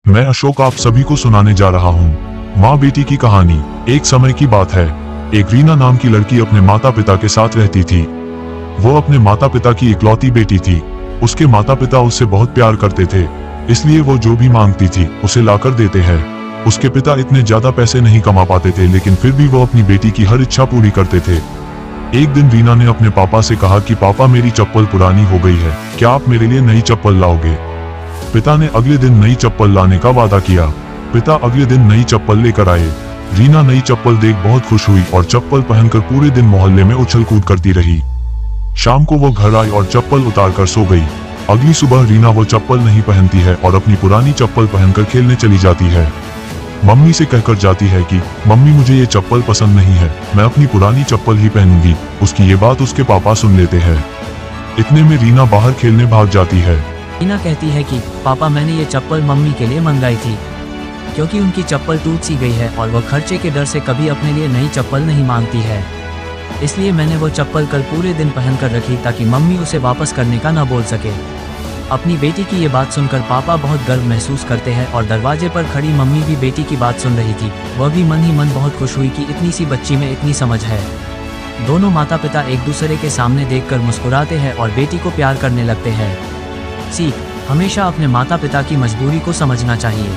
मैं अशोक आप सभी को सुनाने जा रहा हूँ माँ बेटी की कहानी। एक समय की बात है, एक रीना नाम की लड़की अपने माता पिता के साथ रहती थी। वो अपने माता पिता की इकलौती बेटी थी। उसके माता पिता उससे बहुत प्यार करते थे, इसलिए वो जो भी मांगती थी उसे लाकर देते हैं। उसके पिता इतने ज्यादा पैसे नहीं कमा पाते थे, लेकिन फिर भी वो अपनी बेटी की हर इच्छा पूरी करते थे। एक दिन रीना ने अपने पापा से कहा कि पापा मेरी चप्पल पुरानी हो गई है, क्या आप मेरे लिए नई चप्पल लाओगे। पिता ने अगले दिन नई चप्पल लाने का वादा किया। पिता अगले दिन नई चप्पल लेकर आए। रीना नई चप्पल देख बहुत खुश हुई और चप्पल पहनकर पूरे दिन मोहल्ले में उछल कूद करती रही। शाम को वो घर आई और चप्पल उतारकर सो गई। अगली सुबह रीना वो चप्पल नहीं पहनती है और अपनी पुरानी चप्पल पहनकर खेलने चली जाती है। मम्मी से कहकर जाती है कि मम्मी मुझे ये चप्पल पसंद नहीं है, मैं अपनी पुरानी चप्पल ही पहनूंगी। उसकी ये बात उसके पापा सुन लेते हैं। इतने में रीना बाहर खेलने भाग जाती है। रीना कहती है कि पापा मैंने ये चप्पल मम्मी के लिए मंगाई थी, क्योंकि उनकी चप्पल टूट सी गई है और वह खर्चे के डर से कभी अपने लिए नई चप्पल नहीं मांगती है। इसलिए मैंने वो चप्पल कल पूरे दिन पहनकर रखी ताकि मम्मी उसे वापस करने का ना बोल सके। अपनी बेटी की ये बात सुनकर पापा बहुत गर्व महसूस करते हैं और दरवाजे पर खड़ी मम्मी भी बेटी की बात सुन रही थी। वह भी मन ही मन बहुत खुश हुई कि इतनी सी बच्ची में इतनी समझ है। दोनों माता पिता एक दूसरे के सामने देखकर मुस्कुराते हैं और बेटी को प्यार करने लगते हैं। सीख: हमेशा अपने माता पिता की मजबूरी को समझना चाहिए।